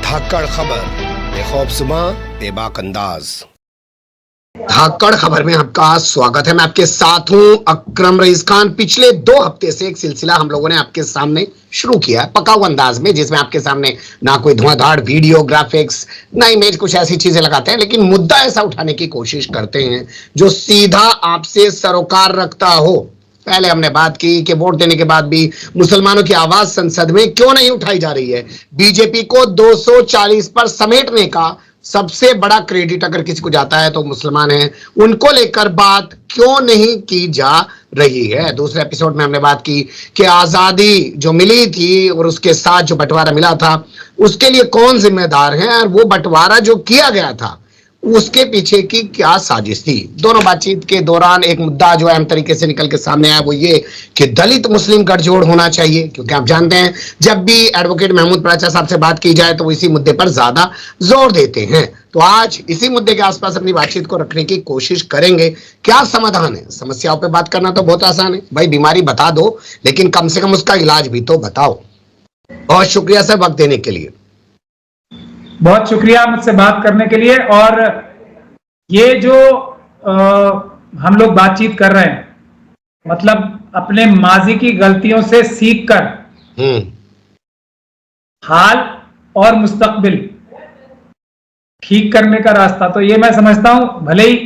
धाकड़ खबर, बेखौफजुमा बेबाक अंदाज। धाकड़ खबर में आपका स्वागत है। मैं आपके साथ हूं अकरम रईस खान। पिछले 2 हफ्ते से एक सिलसिला हम लोगों ने आपके सामने शुरू किया है पका हुआ अंदाज में, जिसमें आपके सामने ना कोई धुआंधार वीडियो ग्राफिक्स ना इमेज, कुछ ऐसी चीजें लगाते हैं, लेकिन मुद्दा ऐसा उठाने की कोशिश करते हैं जो सीधा आपसे सरोकार रखता हो। पहले हमने बात की कि वोट देने के बाद भी मुसलमानों की आवाज संसद में क्यों नहीं उठाई जा रही है। बीजेपी को 240 पर समेटने का सबसे बड़ा क्रेडिट अगर किसी को जाता है तो मुसलमान हैं, उनको लेकर बात क्यों नहीं की जा रही है। दूसरे एपिसोड में हमने बात की कि आजादी जो मिली थी और उसके साथ जो बंटवारा मिला था उसके लिए कौन जिम्मेदार है, और वो बंटवारा जो किया गया था उसके पीछे की क्या साजिश थी। दोनों बातचीत के दौरान एक मुद्दा जो अहम तरीके से निकल के सामने आया वो ये कि दलित मुस्लिम गठजोड़ होना चाहिए, क्योंकि आप जानते हैं जब भी एडवोकेट महमूद पराचा साहब से बात की जाए तो वो इसी मुद्दे पर ज्यादा जोर देते हैं। तो आज इसी मुद्दे के आसपास अपनी बातचीत को रखने की कोशिश करेंगे। क्या समाधान है? समस्याओं पर बात करना तो बहुत आसान है भाई, बीमारी बता दो लेकिन कम से कम उसका इलाज भी तो बताओ। बहुत शुक्रिया सर वक्त देने के लिए। बहुत शुक्रिया मुझसे बात करने के लिए। और ये जो हम लोग बातचीत कर रहे हैं, मतलब अपने माजी की गलतियों से सीखकर हाल और मुस्तकबिल ठीक करने का रास्ता, तो ये मैं समझता हूं भले ही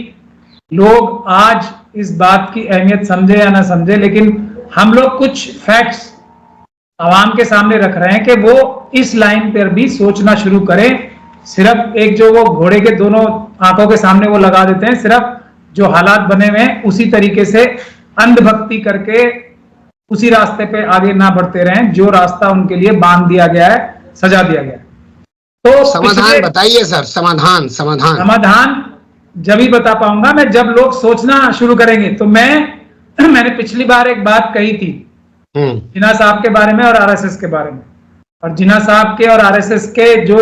लोग आज इस बात की अहमियत समझे या ना समझे, लेकिन हम लोग कुछ फैक्ट्स आवाम के सामने रख रहे हैं कि वो इस लाइन पर भी सोचना शुरू करें। सिर्फ एक जो वो घोड़े के दोनों आंखों के सामने वो लगा देते हैं, सिर्फ जो हालात बने हुए हैं उसी तरीके से अंधभक्ति करके उसी रास्ते पे आगे ना बढ़ते रहें जो रास्ता उनके लिए बांध दिया गया है, सजा दिया गया है। तो समाधान बताइए सर। समाधान जब ही बता पाऊंगा मैं जब लोग सोचना शुरू करेंगे। तो मैंने पिछली बार एक बात कही थी जिन्ना साहब के बारे में और आरएसएस के बारे में, और जिन्ना साहब के और आरएसएस के जो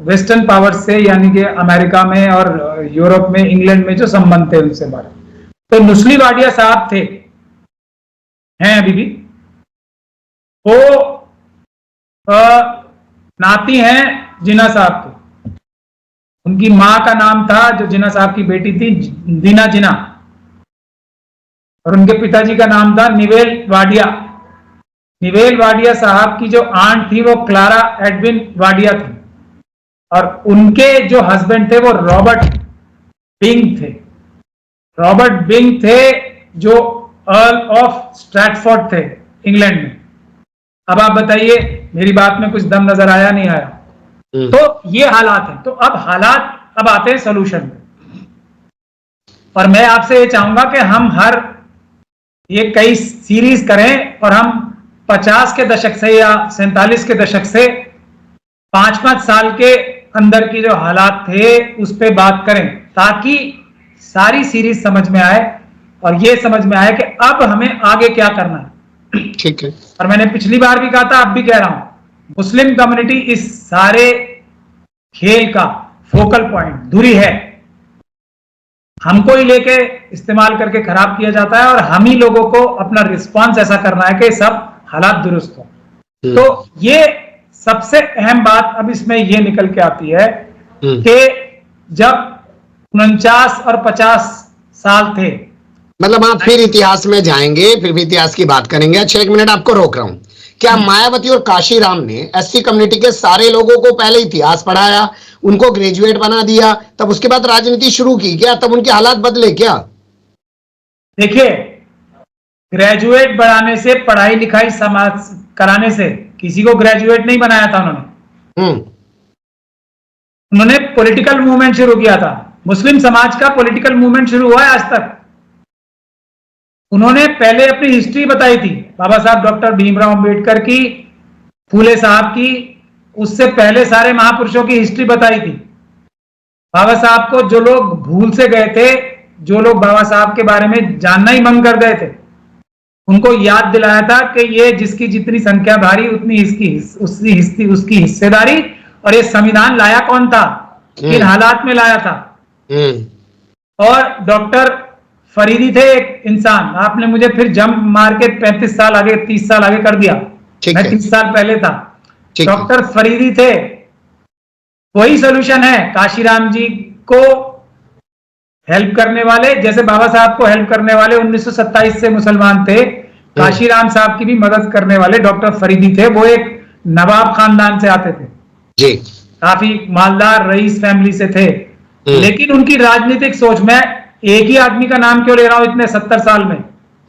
वेस्टर्न पावर से यानी कि अमेरिका में और यूरोप में, इंग्लैंड में जो संबंध थे उनसे बारे में। तो नुस्ली वाडिया साहब थे, हैं अभी भी, वो नाती हैं जिन्ना साहब के। उनकी मां का नाम था, जो जिन्ना साहब की बेटी थी, दीना जिन्ना, और उनके पिताजी का नाम था निवेल वाडिया। निवेल वाडिया साहब की जो आंट थी वो क्लारा एडविन वाडिया थी, और उनके जो हस्बैंड थे वो रॉबर्ट बिंग थे। रॉबर्ट बिंग थे जो अर्ल ऑफ स्ट्रैटफोर्ड थे इंग्लैंड में। अब आप बताइए मेरी बात में कुछ दम नजर आया नहीं आया? तो ये हालात हैं। तो अब आते हैं सोल्यूशन में। और मैं आपसे ये चाहूंगा कि हम ये कई सीरीज करें और हम 50 के दशक से या 47 के दशक से 5-5 साल के अंदर की जो हालात थे उस पर बात करें, ताकि सारी सीरीज समझ में आए और ये समझ में आए कि अब हमें आगे क्या करना है। ठीक है। और मैंने पिछली बार भी कहा था, अब भी कह रहा हूं, मुस्लिम कम्युनिटी इस सारे खेल का फोकल पॉइंट धुरी है। हमको ही लेके इस्तेमाल करके खराब किया जाता है और हम ही लोगों को अपना रिस्पॉन्स ऐसा करना है कि सब हालात दुरुस्त हो। तो ये सबसे अहम बात अब इसमें ये निकल के आती है कि जब 49 और 50 साल थे, मतलब आप फिर इतिहास में जाएंगे, फिर भी इतिहास की बात करेंगे। अच्छा, 1 मिनट आपको रोक रहा हूं। क्या मायावती और काशीराम ने एससी कम्युनिटी के सारे लोगों को पहले इतिहास पढ़ाया, उनको ग्रेजुएट बना दिया, तब उसके बाद राजनीति शुरू की क्या? तब उनके हालात बदले क्या? देखिए, ग्रेजुएट बनाने से, पढ़ाई लिखाई समाज कराने से किसी को ग्रेजुएट नहीं बनाया था उन्होंने पॉलिटिकल मूवमेंट शुरू किया था। मुस्लिम समाज का पॉलिटिकल मूवमेंट शुरू हुआ है आज तक। उन्होंने पहले अपनी हिस्ट्री बताई थी, बाबा साहब डॉक्टर भीमराव अंबेडकर की, फूले साहब की, उससे पहले सारे महापुरुषों की हिस्ट्री बताई थी। बाबा साहब को जो लोग भूल से गए थे, जो लोग बाबा साहब के बारे में जानना ही मन कर गए थे, उनको याद दिलाया था कि ये जिसकी जितनी संख्या भारी उतनी उसकी हिस्सेदारी। और ये संविधान लाया कौन था, किन हालात में लाया था। और डॉक्टर फरीदी थे एक इंसान, आपने मुझे फिर जंप मार के 35 साल आगे, 30 साल आगे कर दिया। मैं 30 साल पहले था। डॉक्टर फरीदी थे वही सोल्यूशन है काशीराम जी को हेल्प करने वाले, जैसे बाबा साहब को हेल्प करने वाले 1927 से मुसलमान थे, काशीराम साहब की भी मदद करने वाले डॉक्टर फरीदी थे। वो एक नवाब खानदान से आते थे जी, काफी मालदार रईस फैमिली से थे, लेकिन उनकी राजनीतिक सोच में, एक ही आदमी का नाम क्यों ले रहा हूं इतने 70 साल में,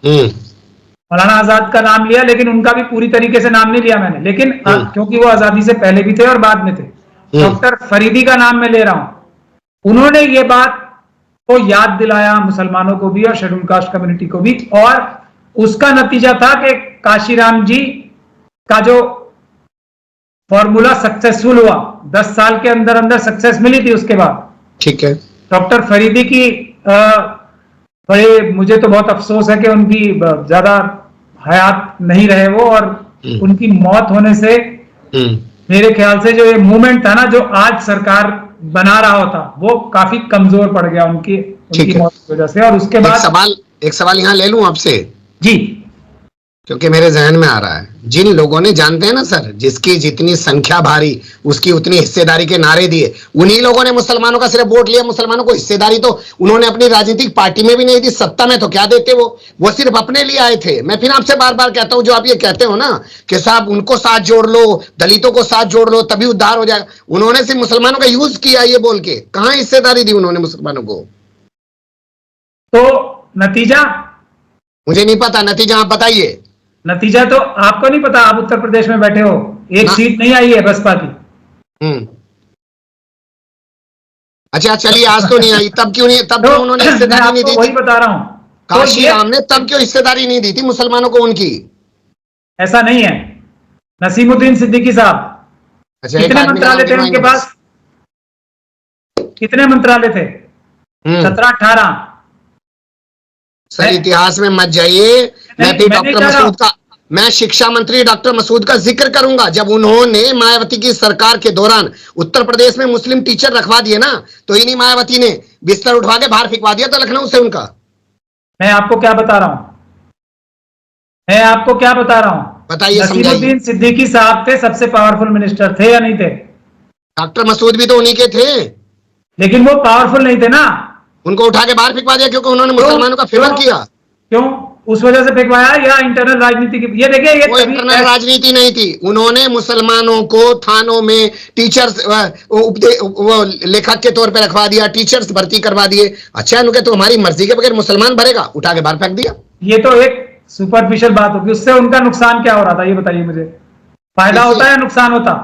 मौलाना आजाद का नाम लिया, लेकिन उनका भी पूरी तरीके से नाम नहीं लिया मैंने, लेकिन क्योंकि वो आजादी से पहले भी थे और बाद में थे। डॉक्टर फरीदी का नाम मैं ले रहा हूं। उन्होंने ये बात को याद दिलाया मुसलमानों को भी और शेड्यूल कास्ट कम्युनिटी को भी, और उसका नतीजा था कि काशीराम जी का जो फॉर्मूला सक्सेसफुल हुआ, 10 साल के अंदर अंदर सक्सेस मिली थी उसके बाद। ठीक है। डॉक्टर फरीदी की बड़े, मुझे तो बहुत अफसोस है कि उनकी ज्यादा हयात नहीं रहे वो, और उनकी मौत होने से मेरे ख्याल से जो ये मूवमेंट था ना, जो आज सरकार बना रहा होता, वो काफी कमजोर पड़ गया उनकी मौत की वजह से। और उसके बाद एक सवाल यहाँ ले लूं आपसे जी, क्योंकि मेरे जहन में आ रहा है। जिन लोगों ने, जानते हैं ना सर, जिसकी जितनी संख्या भारी उसकी उतनी हिस्सेदारी के नारे दिए, उन्हीं लोगों ने मुसलमानों का सिर्फ वोट लिया। मुसलमानों को हिस्सेदारी तो उन्होंने अपनी राजनीतिक पार्टी में भी नहीं दी, सत्ता में तो क्या देते वो सिर्फ अपने लिए आए थे। मैं फिर आपसे बार बार कहता हूं, जो आप ये कहते हो ना कि साहब उनको साथ जोड़ लो, दलितों को साथ जोड़ लो तभी उद्धार हो जाएगा, उन्होंने सिर्फ मुसलमानों का यूज किया ये बोल के। कहां हिस्सेदारी दी उन्होंने मुसलमानों को? तो नतीजा मुझे नहीं पता, नतीजा आप बताइए। नतीजा तो आपको नहीं पता, आप उत्तर प्रदेश में बैठे हो, एक सीट नहीं आई है बसपा की। अच्छा चलिए, आज तो नहीं आई, तब क्यों नहीं, तब क्यों उन्होंने हिस्सेदारी नहीं दी थी? वही बता रहा हूं, काशीराम ने तब क्यों हिस्सेदारी नहीं दी थी मुसलमानों को उनकी? ऐसा नहीं है। नसीमुद्दीन सिद्दीकी साहब, अच्छा, कितने मंत्रालय थे उनके पास? कितने मंत्रालय थे? 17-18। सर इतिहास में मत जाइए। मैं फिर डॉक्टर मसूद का, मैं शिक्षा मंत्री डॉक्टर मसूद का जिक्र करूंगा। जब उन्होंने मायावती की सरकार के दौरान उत्तर प्रदेश में मुस्लिम टीचर रखवा दिए ना, तो इन्हीं मायावती ने बिस्तर उठवा के बाहर फेंकवा दिया था लखनऊ से उनका। मैं आपको क्या बता रहा हूं, बताइए, नसीमुद्दीन सिद्दीकी साहब थे, सबसे पावरफुल मिनिस्टर थे या नहीं थे? डॉक्टर मसूद भी तो उन्हीं के थे, लेकिन वो पावरफुल नहीं थे ना। उनको उठा के बाहर फेंकवा दिया क्योंकि उन्होंने मुसलमानों का फेवर किया। क्यों? उस वजह से फेंकवाया या इंटरनल राजनीति की? ये देखिए, ये इंटरनल राजनीति नहीं थी। उन्होंने मुसलमानों को थानों में टीचर्स, वो लेखक के तौर पे रखवा दिया, टीचर्स भर्ती करवा दिए। अच्छा, उनके तो हमारी मर्जी के बगैर मुसलमान भरेगा, उठा के बाहर फेंक दिया। ये तो एक सुपरफिशियल बात होगी, उससे उनका नुकसान क्या हो रहा था ये बताइए मुझे। फायदा होता या नुकसान होता?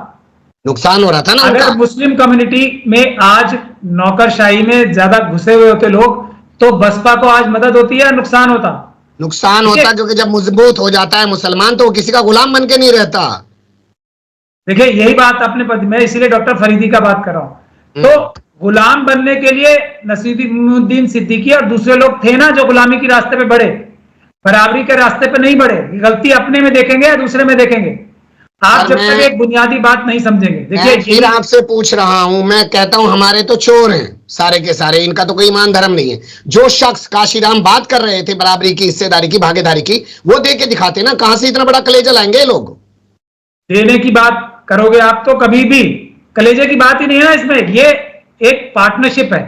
नुकसान हो रहा था ना। अगर मुस्लिम कम्युनिटी में आज नौकरशाही में ज्यादा घुसे हुए होते लोग, तो बसपा को आज मदद होती है, नुकसान होता? नुकसान होता, क्योंकि जब मजबूत हो जाता है मुसलमान तो वो किसी का गुलाम बन के नहीं रहता। देखिए, यही बात अपने मैं इसीलिए डॉक्टर फरीदी का बात कर रहा हूं। तो गुलाम बनने के लिए नसीमुद्दीन सिद्दीकी और दूसरे लोग थे ना, जो गुलामी के रास्ते पे बढ़े, बराबरी के रास्ते पे नहीं बढ़े। गलती अपने में देखेंगे या दूसरे में देखेंगे? आप जब तक एक बुनियादी बात नहीं समझेंगे। देखिए, फिर आपसे पूछ रहा हूं, मैं कहता हूं हमारे तो चोर हैं सारे के सारे, इनका तो कोई ईमान धर्म नहीं है। जो शख्स काशीराम बात कर रहे थे बराबरी की, हिस्सेदारी की, भागीदारी की, वो दे के दिखाते ना। कहां से इतना बड़ा कलेजा लाएंगे लोग? देने की बात करोगे आप तो कभी भी कलेजे की बात ही नहीं है ना इसमें। ये एक पार्टनरशिप है।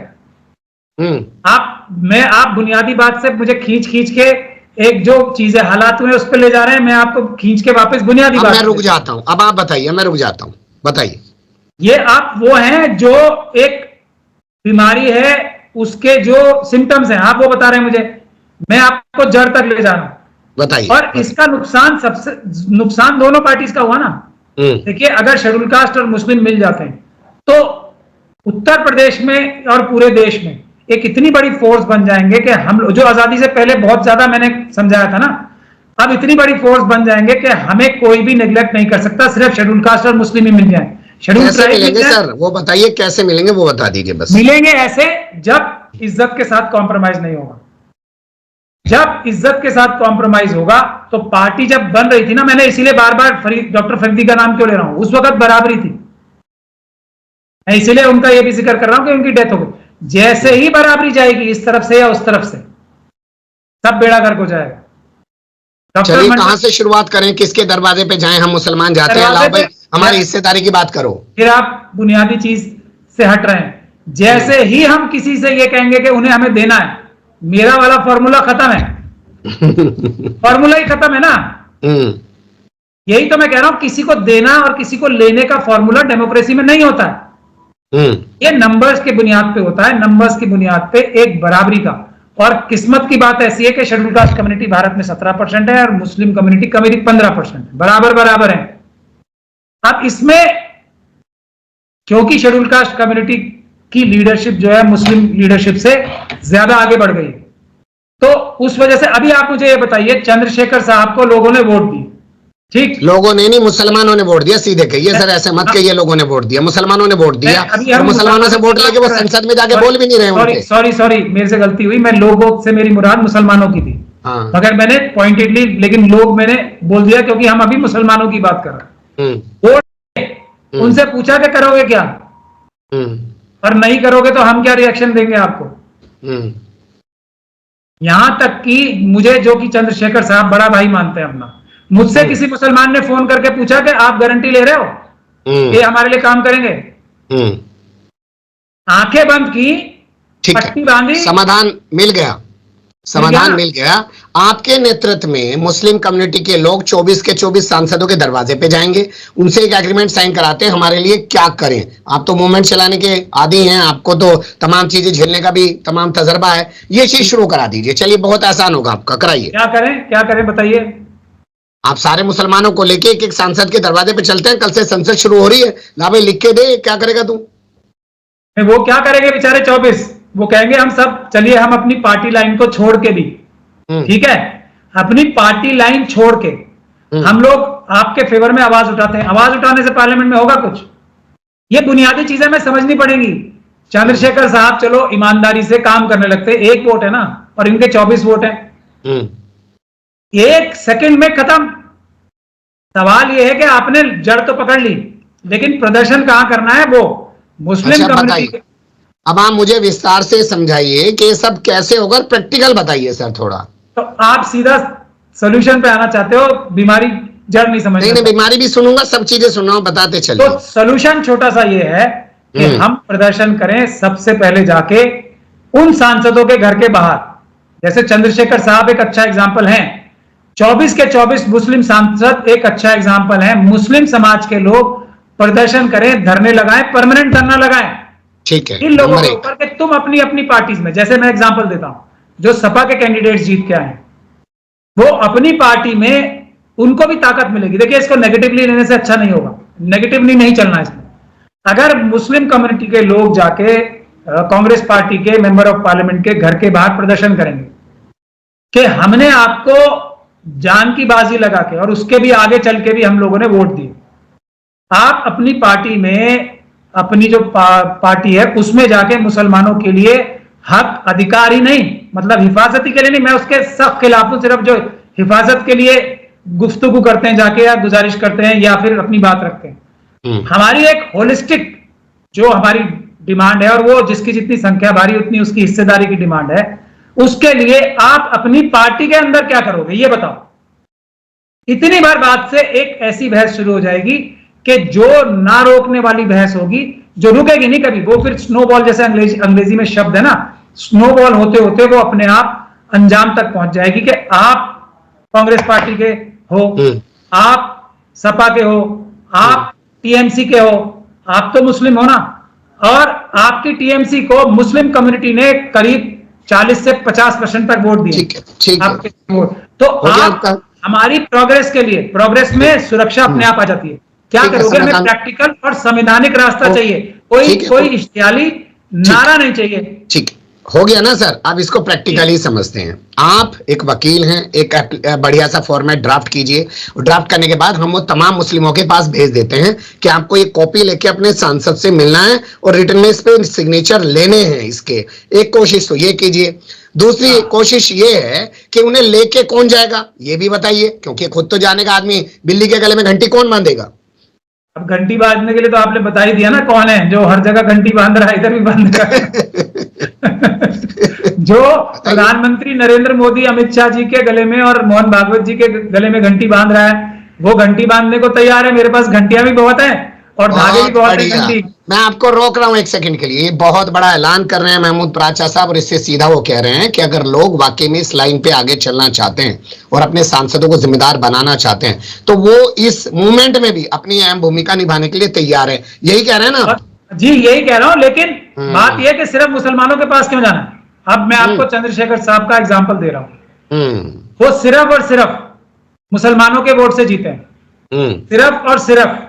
आप बुनियादी बात से मुझे खींच के एक जो चीजें हालात हुए उस पर ले जा रहे हैं, मैं आपको खींच के वापस बुनियादी बात। मैं रुक जाता हूं, अब आप बताइए, मैं रुक जाता हूं, बताइए। ये आप वो हैं जो एक बीमारी है, उसके जो सिम्टम्स हैं आप वो बता रहे हैं मुझे, मैं आपको जड़ तक ले जा रहा हूं। बताइए। और इसका नुकसान दोनों पार्टीज का हुआ ना। देखिए, अगर शेड्यूल कास्ट और मुस्लिम मिल जाते हैं तो उत्तर प्रदेश में और पूरे देश में एक इतनी बड़ी फोर्स बन जाएंगे कि हम जो आजादी से पहले बहुत ज्यादा मैंने समझाया था ना, अब इतनी बड़ी फोर्स बन जाएंगे कि हमें कोई भी नेग्लेक्ट नहीं कर सकता, सिर्फ शेड्यूल कास्ट और मुस्लिम ही मिल जाए। शेड्यूल ट्राइब मिलेंगे सर, वो बताइए कैसे मिलेंगे, वो बता दीजिए बस। मिलेंगे ऐसे, जब इज्जत के साथ कॉम्प्रोमाइज नहीं होगा। जब इज्जत के साथ कॉम्प्रोमाइज होगा तो पार्टी जब बन रही थी ना, मैंने इसीलिए बार बार डॉक्टर फरीदी का नाम क्यों ले रहा हूं, उस वक्त बराबरी थी, मैं इसीलिए उनका यह भी जिक्र कर रहा हूं कि उनकी डेथ हो गई। जैसे ही बराबरी जाएगी इस तरफ से या उस तरफ से, सब बेड़ा गर्क हो जाएगा। चलिए, कहां से शुरुआत करें, किसके दरवाजे पे जाएं? हम मुसलमान जाते हैं, लाओ भाई हमारी हिस्सेदारी की बात करो। फिर आप बुनियादी चीज से हट रहे हैं। जैसे ही हम किसी से ये कहेंगे कि उन्हें हमें देना है, मेरा वाला फॉर्मूला खत्म है। फॉर्मूला ही खत्म है ना। यही तो मैं कह रहा हूं, किसी को देना और किसी को लेने का फॉर्मूला डेमोक्रेसी में नहीं होता है। ये नंबर्स की बुनियाद पे होता है, नंबर्स की बुनियाद पे एक बराबरी का। और किस्मत की बात ऐसी है कि शेड्यूल कास्ट कम्युनिटी भारत में 17% है और मुस्लिम कम्युनिटी 15% है, बराबर बराबर है। अब इसमें क्योंकि शेड्यूल कास्ट कम्युनिटी की लीडरशिप जो है मुस्लिम लीडरशिप से ज्यादा आगे बढ़ गई, तो उस वजह से अभी आप मुझे ये बताइए, चंद्रशेखर साहब को लोगों ने वोट दी, ठीक? लोगों ने नहीं, मुसलमानों ने वोट दिया। सीधे कहिए सर, ऐसे मत कहिए लोगों ने वोट दिया, मुसलमानों ने वोट दिया। और मुसलमानों से वोट लेके वो संसद में जाके बोल भी नहीं रहे। सॉरी मेरे से गलती हुई, मैं लोगों से मेरी मुराद मुसलमानों की थी। मगर मैंने पॉइंटेडली, लेकिन लोग मैंने बोल दिया क्योंकि हम अभी मुसलमानों की बात कर रहे हैं। वोट उनसे पूछा कि करोगे क्या, और नहीं करोगे तो हम क्या रिएक्शन देंगे आपको। यहां तक कि मुझे, जो कि चंद्रशेखर साहब बड़ा भाई मानते हैं अपना, मुझसे किसी मुसलमान ने फोन करके पूछा कि आप गारंटी ले रहे हो ये हमारे लिए काम करेंगे? आंखें बंद की, पट्टी बांधी, समाधान मिल गया, समाधान मिल गया। आपके नेतृत्व में मुस्लिम कम्युनिटी के लोग 24 के 24 सांसदों के दरवाजे पे जाएंगे, उनसे एक एग्रीमेंट साइन कराते हैं, हमारे लिए क्या करें। आप तो मूवमेंट चलाने के आदी हैं, आपको तो तमाम चीजें झेलने का भी तमाम तजर्बा है, ये चीज शुरू करा दीजिए। चलिए, बहुत आसान होगा आपका, कराइए। क्या करें बताइए। आप सारे मुसलमानों को लेके एक एक सांसद के दरवाजे पे चलते हैं, कल से संसद शुरू हो रही है, ला भाई लिख के दे, क्या करेगा तू? वो क्या करेंगे बेचारे 24? वो कहेंगे हम सब चलिए, हम अपनी पार्टी लाइन को छोड़ के भी, ठीक है, अपनी पार्टी लाइन छोड़ के हम लोग आपके फेवर में आवाज उठाते हैं। आवाज उठाने से पार्लियामेंट में होगा कुछ? ये बुनियादी चीजें हमें समझनी पड़ेंगी। चंद्रशेखर साहब चलो ईमानदारी से काम करने लगते, एक वोट है ना, और इनके 24 वोट है, एक सेकंड में खत्म। सवाल यह है कि आपने जड़ तो पकड़ ली, लेकिन प्रदर्शन कहां करना है वो मुस्लिम कम्युनिटी। अब आप मुझे विस्तार से समझाइए कि ये सब कैसे होगा, प्रैक्टिकल बताइए सर थोड़ा। तो आप सीधा सोल्यूशन पे आना चाहते हो, बीमारी जड़ नहीं समझ? नहीं, बीमारी भी सुनूंगा, सब चीजें सुनो, बताते चलिए। तो सोल्यूशन छोटा सा ये है कि हम प्रदर्शन करें सबसे पहले जाके उन सांसदों के घर के बाहर, जैसे चंद्रशेखर साहब एक अच्छा एग्जाम्पल है, 24 के 24 मुस्लिम सांसद एक अच्छा एग्जाम्पल है। मुस्लिम समाज के लोग प्रदर्शन करें, धरने लगाएं, परमानेंट धरना लगाएं, ठीक है, इन लोगों के ऊपर कि तुम अपनी अपनी पार्टीज में, जैसे मैं एग्जांपल देता हूं, जो सपा के कैंडिडेट्स जीत के आए, वो अपनी पार्टी में, उनको भी ताकत मिलेगी। देखिए, इसको नेगेटिवली लेने से अच्छा नहीं होगा, नेगेटिवली नहीं चलना इसमें। अगर मुस्लिम कम्युनिटी के लोग जाके कांग्रेस पार्टी के मेंबर ऑफ पार्लियामेंट के घर के बाहर प्रदर्शन करेंगे कि हमने आपको जान की बाजी लगा के और उसके भी आगे चल के भी हम लोगों ने वोट दिए, आप अपनी पार्टी में, अपनी जो पार्टी है उसमें जाके मुसलमानों के लिए हक अधिकार ही नहीं, मतलब हिफाजती के लिए नहीं, मैं उसके सख्त खिलाफ हूं, सिर्फ जो हिफाजत के लिए गुफ्तगू करते हैं जाके, या गुजारिश करते हैं, या फिर अपनी बात रखते हैं। हमारी एक होलिस्टिक जो हमारी डिमांड है, और वो जिसकी जितनी संख्या भारी उतनी उसकी हिस्सेदारी की डिमांड है, उसके लिए आप अपनी पार्टी के अंदर क्या करोगे ये बताओ। इतनी बार बात से एक ऐसी बहस शुरू हो जाएगी कि जो ना रोकने वाली बहस होगी, जो रुकेगी नहीं कभी, वो फिर स्नोबॉल, जैसे अंग्रेजी में शब्द है ना, स्नोबॉल होते होते वो अपने आप अंजाम तक पहुंच जाएगी कि आप कांग्रेस पार्टी के हो, आप सपा के हो, आप टीएमसी के हो, आप तो मुस्लिम हो ना, और आपकी टीएमसी को मुस्लिम कम्युनिटी ने करीब 40 से 50% तक वोट दिए। ठीक है। तो आप हमारी प्रोग्रेस के लिए, प्रोग्रेस में सुरक्षा अपने आप आ जाती है। क्या करोगे? हमें प्रैक्टिकल और संवैधानिक रास्ता चाहिए, कोई इश्तियाली नारा नहीं चाहिए। ठीक हो गया ना सर, आप इसको प्रैक्टिकली समझते हैं। आप एक वकील हैं, एक बढ़िया सा फॉर्मेट ड्राफ्ट कीजिए, और ड्राफ्ट करने के बाद हम वो तमाम मुस्लिमों के पास भेज देते हैं कि आपको ये कॉपी लेके अपने सांसद से मिलना है और रिटर्न में इस पे सिग्नेचर लेने हैं इसके। एक कोशिश तो ये कीजिए। दूसरी कोशिश ये है कि उन्हें लेके कौन जाएगा ये भी बताइए, क्योंकि खुद तो जाने का आदमी, बिल्ली के गले में घंटी कौन बांधेगा? अब घंटी बांधने के लिए तो आपने बता ही दिया ना कौन है, जो हर जगह घंटी बांध रहा है, इधर भी बांध रहा है। जो प्रधानमंत्री नरेंद्र मोदी अमित शाह जी के गले में और मोहन भागवत जी के गले में घंटी बांध रहा है, वो घंटी बांधने को तैयार है। मेरे पास घंटियां भी बहुत हैं और धागे भी बहुत बहुत है बढ़िया। घंटी। मैं आपको रोक रहा हूं एक सेकंड के लिए। ये बहुत बड़ा ऐलान कर रहे हैं महमूद प्राचा साहब, और इससे सीधा वो कह रहे हैं कि अगर लोग वाकई में इस लाइन पे आगे चलना चाहते हैं और अपने सांसदों को जिम्मेदार बनाना चाहते हैं, तो वो इस मूवमेंट में भी अपनी अहम भूमिका निभाने के लिए तैयार है। यही कह रहे हैं ना आप? जी यही कह रहा हूं, लेकिन बात हम्म। यह है कि सिर्फ मुसलमानों के पास क्यों जाना है। अब मैं आपको हम्म। चंद्रशेखर साहब का एग्जाम्पल दे रहा हूं। हम्म। वो सिर्फ और सिर्फ मुसलमानों के वोट से जीते हैं, हम्म। सिर्फ और सिर्फ।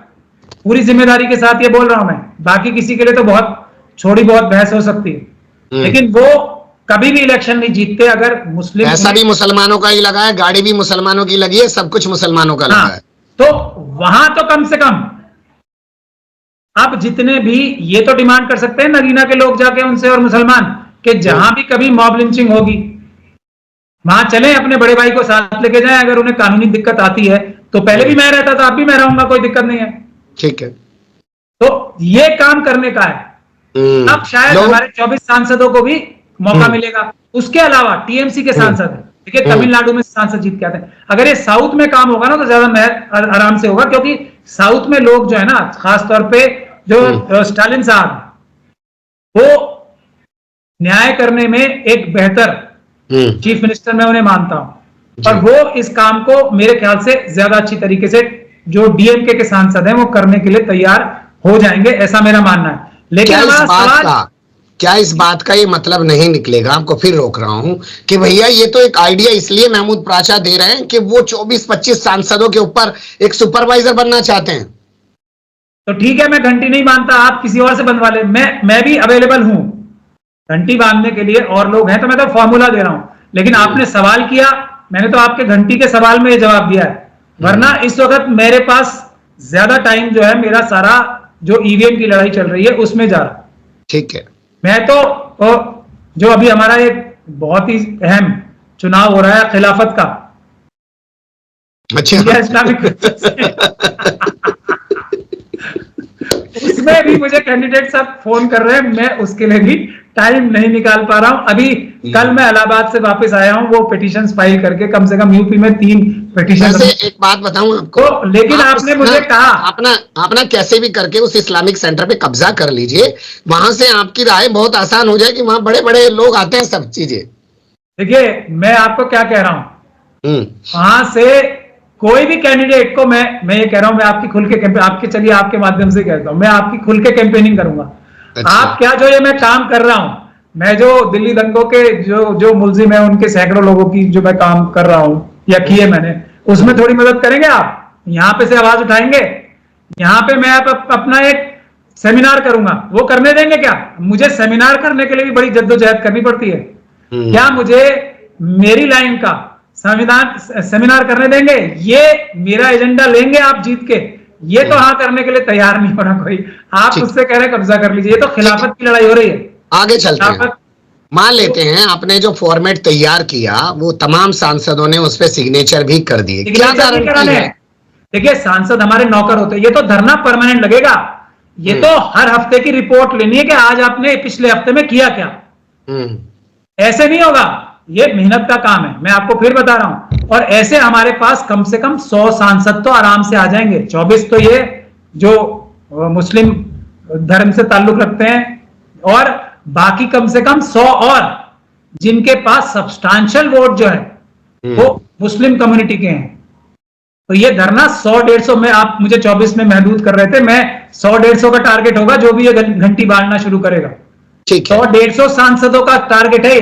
पूरी जिम्मेदारी के साथ ये बोल रहा हूं मैं, बाकी किसी के लिए तो बहुत थोड़ी बहुत बहस हो सकती है, लेकिन वो कभी भी इलेक्शन नहीं जीतते अगर मुस्लिम पैसा भी मुसलमानों का ही लगा है, गाड़ी भी मुसलमानों की लगी है, सब कुछ मुसलमानों का लगा हाँ, है। तो वहां तो कम से कम अब जितने भी ये तो डिमांड कर सकते हैं नगीना के लोग जाके उनसे और मुसलमान, कि जहां भी कभी मॉब लिंचिंग होगी वहां चले, अपने बड़े भाई को साथ लेके जाएं। अगर उन्हें कानूनी दिक्कत आती है तो पहले भी मैं रहता था, अब भी मैं रहूंगा, कोई दिक्कत नहीं है। ठीक है। तो ये काम करने का है। अब शायद हमारे 24 सांसदों को भी मौका मिलेगा। उसके अलावा टीएमसी के सांसद हैं, देखिए तमिलनाडु में सांसद जीत के आते हैं। अगर ये साउथ में काम होगा ना तो ज्यादा आराम से होगा, क्योंकि साउथ में लोग जो है ना, खासतौर पे जो स्टालिन साहब, वो न्याय करने में एक बेहतर चीफ मिनिस्टर मैं उन्हें मानता हूं, और वो इस काम को मेरे ख्याल से ज्यादा अच्छी तरीके से जो डीएमके के सांसद हैं वो करने के लिए तैयार हो जाएंगे, ऐसा मेरा मानना है। लेकिन क्या इस बात का ये मतलब नहीं निकलेगा, आपको फिर रोक रहा हूं, कि भैया ये तो एक आइडिया इसलिए महमूद प्राचा दे रहे हैं कि वो 24-25 सांसदों के ऊपर एक सुपरवाइजर बनना चाहते हैं। तो ठीक है, मैं घंटी नहीं बांधता, आप किसी और से बंधवा ले, मैं भी अवेलेबल हूं घंटी बांधने के लिए, और लोग हैं, तो मैं तो फॉर्मूला दे रहा हूं। लेकिन आपने सवाल किया, मैंने तो आपके घंटी के सवाल में जवाब दिया है। वरना इस वक्त मेरे पास ज्यादा टाइम जो है, मेरा सारा जो ईवीएम की लड़ाई चल रही है उसमें जा रहा। ठीक है। मैं तो जो अभी हमारा एक बहुत ही अहम चुनाव हो रहा है खिलाफत का, अच्छा इस्लामिक उसमें भी मुझे कैंडिडेट सब फोन कर रहे हैं, मैं उसके लिए भी टाइम नहीं निकाल पा रहा हूं। अभी कल मैं इलाहाबाद से वापस आया हूं, वो पिटीशंस फाइल करके, कम से कम यूपी में 3 पिटीशन। वैसे एक बात बताऊं आपको, तो लेकिन आपने मुझे कहा अपना कैसे भी करके उस इस्लामिक सेंटर पे कब्जा कर लीजिए, वहां से आपकी राय बहुत आसान हो जाएगी, वहां बड़े बड़े लोग आते हैं, सब चीजें। देखिए मैं आपको क्या कह रहा हूं, वहां से कोई भी कैंडिडेट को मैं ये कह रहा हूं, मैं आपकी खुल के आपके चलिए आपके माध्यम से कहता हूं, मैं आपकी खुल के कैंपेनिंग करूंगा। अच्छा। आप क्या, जो ये मैं काम कर रहा हूं, मैं जो दिल्ली दंगों के जो मुलजिम है उनके सैकड़ों लोगों की जो मैं काम कर रहा हूं या किए मैंने, उसमें थोड़ी मदद करेंगे आप? यहां पे से आवाज उठाएंगे? यहां पे मैं अपना एक सेमिनार करूंगा, वो करने देंगे क्या? मुझे सेमिनार करने के लिए भी बड़ी जद्दोजहद करनी पड़ती है। क्या मुझे मेरी लाइन का संविधान सेमिनार करने देंगे? ये मेरा एजेंडा लेंगे आप जीत के? ये तो हाँ करने के लिए तैयार नहीं हो रहा कोई। आप उससे कह रहे कब्जा कर लीजिए, ये तो खिलाफत की लड़ाई हो रही है। आगे चलते हैं, मान लेते हैं आपने जो फॉर्मेट तैयार किया वो तमाम सांसदों ने उस पर सिग्नेचर भी कर दिए, क्या गारंटी है? देखिए सांसद हमारे नौकर होते हैं, ये तो धरना परमानेंट लगेगा। ये तो हर हफ्ते की रिपोर्ट लेनी है कि आज आपने पिछले हफ्ते में किया क्या। ऐसे नहीं होगा, ये मेहनत का काम है, मैं आपको फिर बता रहा हूं। और ऐसे हमारे पास कम से कम 100 सांसद तो आराम से आ जाएंगे। 24 तो ये जो मुस्लिम धर्म से ताल्लुक रखते हैं, और बाकी कम से कम 100 और जिनके पास सब्सटैंशियल वोट जो है वो मुस्लिम कम्युनिटी के हैं। तो ये धरना 100-150 में, आप मुझे 24 में महदूद कर रहे थे, मैं 100-150 का टारगेट होगा जो भी ये घंटी बांधना शुरू करेगा। ठीक है, 100-150 सांसदों का टारगेट है।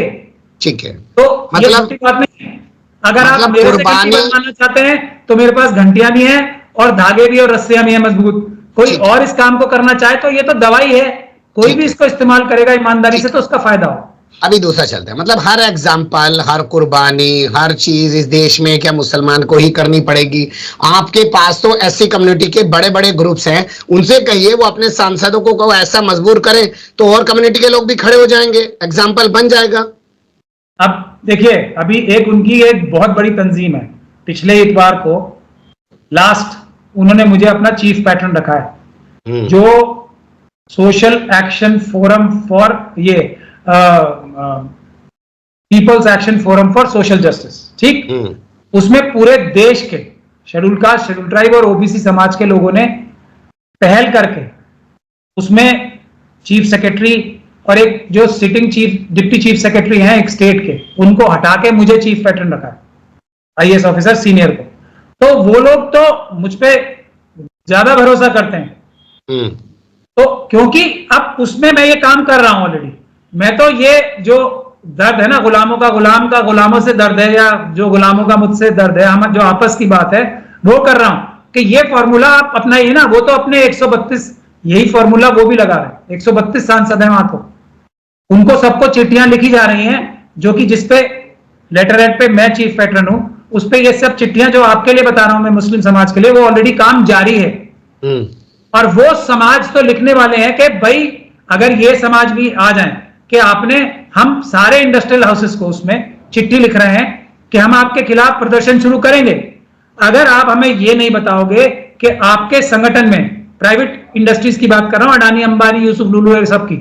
ठीक है, तो मतलब ये बात नहीं है। अगर आप मेरे से घंटी बनवाना चाहते हैं तो मेरे पास घंटियां भी हैं और धागे भी और रस्सियां भी हैं मजबूत। कोई और इस काम को करना चाहे तो ये तो दवाई है, कोई भी इसको इस्तेमाल करेगा ईमानदारी से तो उसका फायदा हो। अभी दूसरा चलता है, मतलब हर एग्जाम्पल, हर कुर्बानी, हर चीज इस देश में क्या मुसलमान को ही करनी पड़ेगी? आपके पास तो ऐसी कम्युनिटी के बड़े बड़े ग्रुप्स हैं, उनसे कहिए वो अपने सांसदों को ऐसा मजबूर करें तो और कम्युनिटी के लोग भी खड़े हो जाएंगे, एग्जाम्पल बन जाएगा। अब देखिए, अभी एक उनकी एक बहुत बड़ी तंजीम है, पिछले इतवार को लास्ट उन्होंने मुझे अपना चीफ पैटर्न रखा है, जो सोशल एक्शन फोरम फॉर ये peoples action forum for social justice, ठीक। उसमें पूरे देश के शेड्यूल कास्ट, शेड्यूल ट्राइब और ओबीसी समाज के लोगों ने पहल करके उसमें चीफ सेक्रेटरी और एक जो सिटिंग डिप्टी चीफ सेक्रेटरी हैं एक स्टेट के, उनको हटा के मुझे चीफ पैटर्न रखा है, आईएएस ऑफिसर सीनियर को। तो वो लोग तो मुझ पे ज्यादा भरोसा करते हैं। तो क्योंकि अब उसमें मैं ये काम कर रहा हूं ऑलरेडी, मैं तो ये जो दर्द है ना, गुलामों का गुलाम का गुलामों से दर्द है, या जो गुलामों का मुझसे दर्द है, हम जो आपस की बात है वो कर रहा हूं कि ये फॉर्मूला आप अपनाइए ना। वो तो अपने 132 यही फॉर्मूला वो भी लगा रहे हैं, 132 सांसद हैं वहां, तो उनको सबको चिट्ठियां लिखी जा रही हैं, जो कि जिसपे लेटर हेड पे मैं चीफ पैटर्न हूं, उस पे ये सब चिट्ठियां जो आपके लिए बता रहा हूं मैं मुस्लिम समाज के लिए, वो ऑलरेडी काम जारी है। और वो समाज तो लिखने वाले हैं कि भाई अगर ये समाज भी आ जाए कि आपने, हम सारे इंडस्ट्रियल हाउसेस को उसमें चिट्ठी लिख रहे हैं कि हम आपके खिलाफ प्रदर्शन शुरू करेंगे अगर आप हमें ये नहीं बताओगे कि आपके संगठन में, प्राइवेट इंडस्ट्रीज की बात कर रहा हूं, अडानी, अंबानी, यूसुफ, लुलू, सबकी,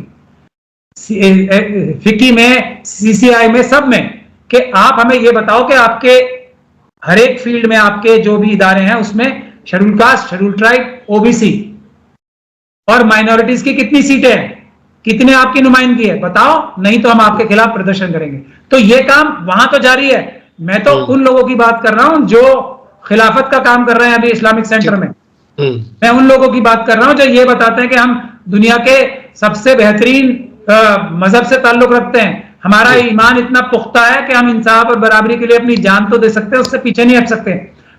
फिक्की में, सीसीआई में, सब में, कि आप हमें ये बताओ कि आपके हर एक फील्ड में आपके जो भी इदारे हैं उसमें schedule caste, schedule tribe, OBC और माइनॉरिटीज की कितनी सीटें हैं, कितने आपकी नुमाइंदगी है, बताओ, नहीं तो हम आपके खिलाफ प्रदर्शन करेंगे। तो ये काम वहां तो जारी है। मैं तो उन लोगों की बात कर रहा हूं जो खिलाफत का काम कर रहे हैं अभी इस्लामिक सेंटर में। मैं उन लोगों की बात कर रहा हूं जो ये बताते हैं कि हम दुनिया के सबसे बेहतरीन मजहब से ताल्लुक रखते हैं, हमारा ईमान इतना पुख्ता है कि हम इंसाफ और बराबरी के लिए अपनी जान तो दे सकते हैं, उससे पीछे नहीं हट सकते।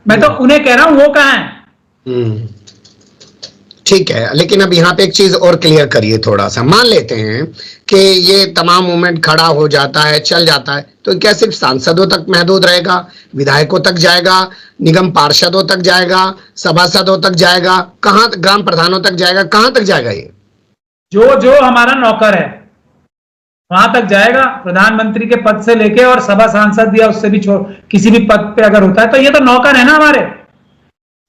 मैं तो उन्हें कह रहा हूं, वो कहां है? ठीक है, लेकिन अब यहाँ पे एक चीज और क्लियर करिए थोड़ा सा। मान लेते हैं कि ये तमाम मूवमेंट खड़ा हो जाता है, चल जाता है, तो क्या सिर्फ सांसदों तक महदूद रहेगा, विधायकों तक जाएगा, निगम पार्षदों तक जाएगा, सभासदों तक जाएगा, कहां, ग्राम प्रधानों तक जाएगा, कहां तक जाएगा ये? जो जो हमारा नौकर है वहां तक जाएगा, प्रधानमंत्री के पद से लेके और सभा सांसद या उससे भी किसी भी पद पे अगर होता है तो ये तो नौकर है ना हमारे।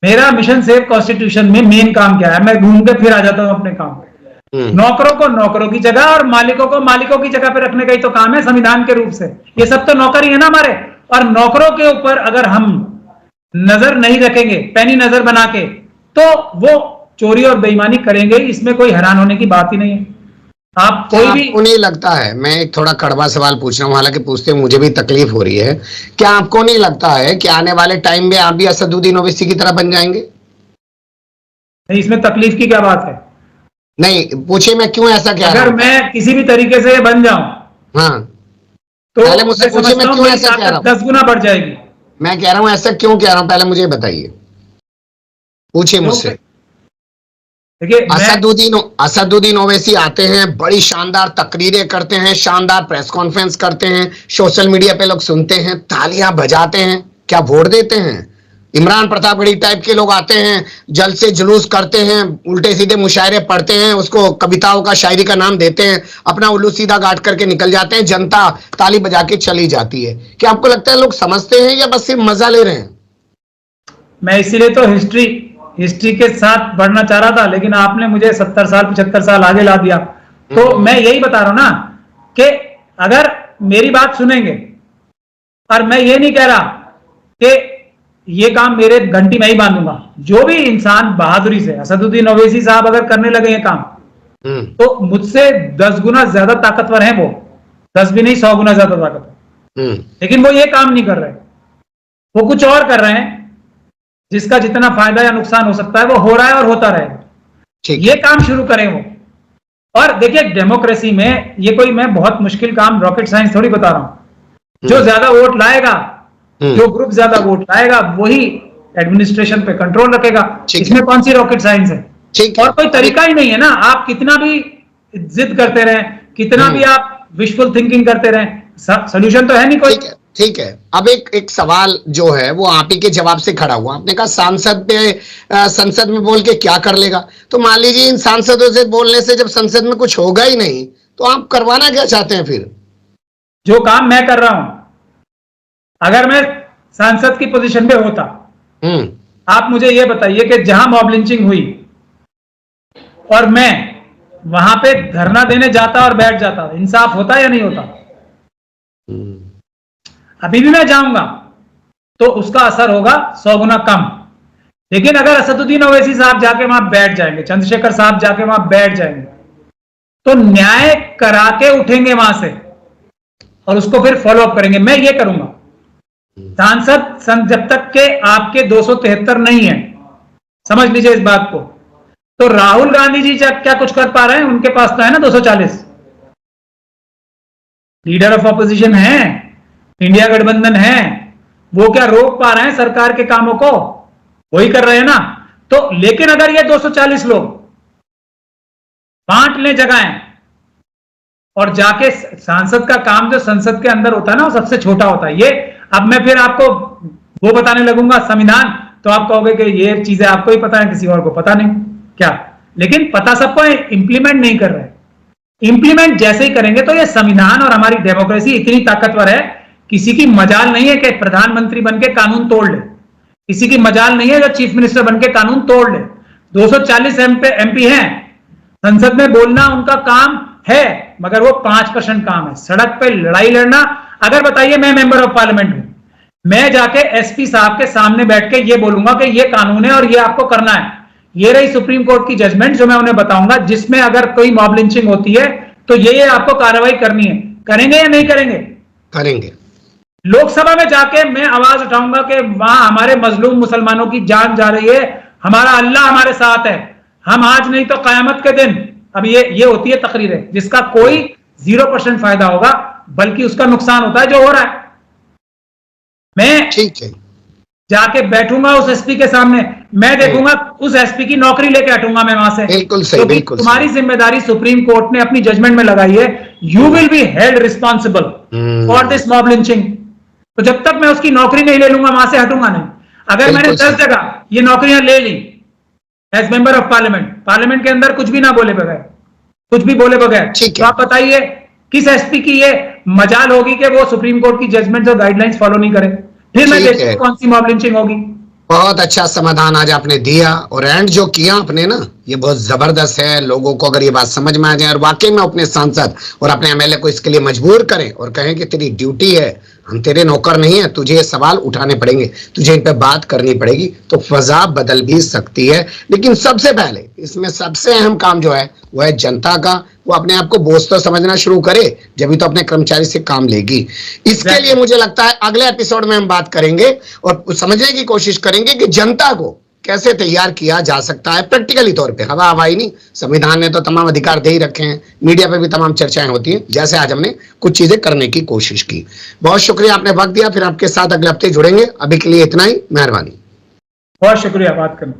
मेरा मिशन सेव कॉन्स्टिट्यूशन में मेन काम क्या है, मैं घूम के फिर आ जाता हूं अपने काम पे। नौकरों को नौकरों की जगह और मालिकों को मालिकों की जगह पे रखने का ही तो काम है संविधान के रूप से। ये सब तो नौकर ही है ना हमारे। और नौकरों के ऊपर अगर हम नजर नहीं रखेंगे, पैनी नजर बना के, तो वो चोरी और बेईमानी करेंगे, इसमें कोई हैरान होने की बात ही नहीं है। आप कोई भी, आपको नहीं लगता है, मैं एक थोड़ा कड़वा सवाल पूछ रहा हूँ, हालांकि पूछते मुझे भी तकलीफ हो रही है, क्या आपको नहीं लगता है कि आने वाले टाइम में आप भी असदुद्दीन ओवैसी की तरह बन जाएंगे? नहीं, इसमें तकलीफ की क्या बात है? नहीं, पूछिए मैं क्यों ऐसा कह रहा हूं। अगर मैं किसी भी तरीके से बन जाऊं, हाँ, तो पहले मुझसे पूछिए मैं क्यों ऐसा कह रहा हूं। 10 गुना बढ़ जाएगी। मैं कह रहा हूं ऐसा क्यों कह रहा हूं, पहले मुझे बताइए, पूछिए मुझसे। देखिए, असदुद्दीन ओवैसी आते हैं, बड़ी शानदार तकरीरें करते हैं, शानदार प्रेस कॉन्फ्रेंस करते हैं, सोशल मीडिया पे लोग सुनते हैं, तालियां बजाते हैं, क्या वोट देते हैं? इमरान प्रतापगढ़ी टाइप के लोग आते हैं, जल से जुलूस करते हैं, उल्टे सीधे मुशायरे पढ़ते हैं, उसको कविताओं का, शायरी का नाम देते हैं, अपना उल्लू सीधा गाट करके निकल जाते हैं, जनता ताली बजा के चली जाती है। क्या आपको लगता है लोग समझते हैं या बस सिर्फ मजा ले रहे हैं? मैं इसीलिए तो हिस्ट्री के साथ बढ़ना चाह रहा था, लेकिन आपने मुझे 70 साल 75 साल आगे ला दिया। तो मैं यही बता रहा हूं ना कि अगर मेरी बात सुनेंगे, और मैं ये नहीं कह रहा कि ये काम मेरे घंटी में ही बांधूंगा, जो भी इंसान बहादुरी से, असदुद्दीन ओवैसी साहब अगर करने लगे ये काम, तो मुझसे 10 गुना ज्यादा ताकतवर हैं वो, 10 भी नहीं 100 गुना ज्यादा ताकतवर। लेकिन वो ये काम नहीं कर रहे, वो कुछ और कर रहे हैं जिसका जितना फायदा या नुकसान हो सकता है वो हो रहा है और होता रहेगा। ये काम शुरू करें वो। और देखिए, डेमोक्रेसी में ये कोई मैं बहुत मुश्किल काम, रॉकेट साइंस थोड़ी बता रहा हूं। जो ज्यादा वोट लाएगा, जो ग्रुप ज्यादा वोट लाएगा, वही एडमिनिस्ट्रेशन पे कंट्रोल रखेगा। इसमें कौन सी रॉकेट साइंस है? और कोई तरीका ही नहीं है ना। आप कितना भी जिद करते रहें, कितना भी आप विशफुल थिंकिंग करते रहें, सोल्यूशन तो है नहीं कोई। ठीक है, अब एक सवाल जो है वो आप ही के जवाब से खड़ा हुआ। आपने कहा संसद में बोल के क्या कर लेगा, तो मान लीजिए इन सांसदों से बोलने से जब संसद में कुछ होगा ही नहीं, तो आप करवाना क्या चाहते हैं फिर? जो काम मैं कर रहा हूं, अगर मैं सांसद की पोजीशन पे होता, आप मुझे यह बताइए कि जहां मॉब लिंचिंग हुई और मैं वहां पे धरना देने जाता और बैठ जाता, इंसाफ होता या नहीं होता? अभी भी मैं जाऊंगा तो उसका असर होगा 100 गुना कम, लेकिन अगर असदुद्दीन ओवैसी साहब जाके वहां बैठ जाएंगे, चंद्रशेखर साहब जाके वहां बैठ जाएंगे, तो न्याय करा के उठेंगे वहां से और उसको फिर फॉलो अप करेंगे। मैं ये करूंगा, सांसद जब तक के आपके 273 नहीं है, समझ लीजिए इस बात को, तो राहुल गांधी जी क्या कुछ कर पा रहे हैं? उनके पास तो है ना 240, लीडर ऑफ ऑपोजिशन है, इंडिया गठबंधन है, वो क्या रोक पा रहे हैं सरकार के कामों को? वही कर रहे हैं ना। तो लेकिन अगर ये 240 लोग बांट ले जगहें और जाके, सांसद का काम जो संसद के अंदर होता है ना, वो सबसे छोटा होता है। ये अब मैं फिर आपको वो बताने लगूंगा संविधान, तो आप कहोगे कि ये चीजें आपको ही पता है, किसी और को पता नहीं क्या? लेकिन पता सबको है, इंप्लीमेंट नहीं कर रहे। इंप्लीमेंट जैसे ही करेंगे तो ये संविधान और हमारी डेमोक्रेसी इतनी ताकतवर है, किसी की मजाल नहीं है कि प्रधानमंत्री बनके कानून तोड़ ले, किसी की मजाल नहीं है जो चीफ मिनिस्टर बनके कानून तोड़ ले। 240 एमपी हैं, संसद में बोलना उनका काम है, मगर वो 5% काम है। सड़क पे लड़ाई लड़ना, अगर बताइए मैं मेंबर ऑफ पार्लियामेंट हूं, मैं जाके एसपी साहब के सामने बैठ के ये बोलूंगा कि ये कानून है और ये आपको करना है। ये रही सुप्रीम कोर्ट की जजमेंट जो मैं उन्हें बताऊंगा, जिसमें अगर कोई मॉब लिंचिंग होती है तो ये आपको कार्रवाई करनी है। करेंगे या नहीं करेंगे? करेंगे। लोकसभा में जाके मैं आवाज उठाऊंगा कि वहां हमारे मजलूम मुसलमानों की जान जा रही है, हमारा अल्लाह हमारे साथ है, हम आज नहीं तो कयामत के दिन। अब ये होती है तकरीरें जिसका कोई 0% फायदा होगा, बल्कि उसका नुकसान होता है जो हो रहा है। मैं ठीक है, जाके बैठूंगा उस एसपी के सामने, मैं देखूंगा उस एसपी की नौकरी लेके हटूंगा मैं वहां से। बिल्कुल सही, बिल्कुल तुम्हारी जिम्मेदारी सुप्रीम कोर्ट ने अपनी जजमेंट में लगाई है, you will be held responsible for this mob lynching. तो जब तक मैं उसकी नौकरी नहीं ले लूंगा, वहां से हटूंगा नहीं। अगर मैंने 10 जगह ये नौकरियां ले ली as member of parliament, parliament के अंदर कुछ भी ना बोले बगैर, कुछ भी बोले बगैर, तो आप बताइए किस एसपी की ये मजाल होगी कि वो सुप्रीम कोर्ट की जजमेंट और गाइडलाइंस फॉलो नहीं करे? फिर मैं देखता हूं कौन सी मॉब लिंचिंग होगी। बहुत अच्छा समाधान आज आपने दिया, और एंड जो किया आपने ना, ये बहुत जबरदस्त है। लोगों को अगर ये बात समझ में आ जाए और वाकई में अपने सांसद और अपने एमएलए को इसके लिए मजबूर करें और कहें कि तेरी ड्यूटी है, हम तेरे नौकर नहीं है, तुझे ये सवाल उठाने पड़ेंगे, तुझे इन पे बात करनी पड़ेगी, तो फजा बदल भी सकती है। लेकिन सबसे पहले इसमें सबसे अहम काम जो है वो है जनता का। वो अपने आप को बोझ तो समझना शुरू करे, जब तो अपने कर्मचारी से काम लेगी। इसके लिए मुझे लगता है अगले एपिसोड में हम बात करेंगे और समझने की कोशिश करेंगे कि जनता को कैसे तैयार किया जा सकता है प्रैक्टिकली तौर पे। हवा हवाई नहीं, संविधान ने तो तमाम अधिकार दे ही रखे हैं, मीडिया पे भी तमाम चर्चाएं होती हैं, जैसे आज हमने कुछ चीजें करने की कोशिश की। बहुत शुक्रिया, आपने वक्त दिया। फिर आपके साथ अगले हफ्ते जुड़ेंगे। अभी के लिए इतना ही, मेहरबानी। बहुत शुक्रिया बात करने।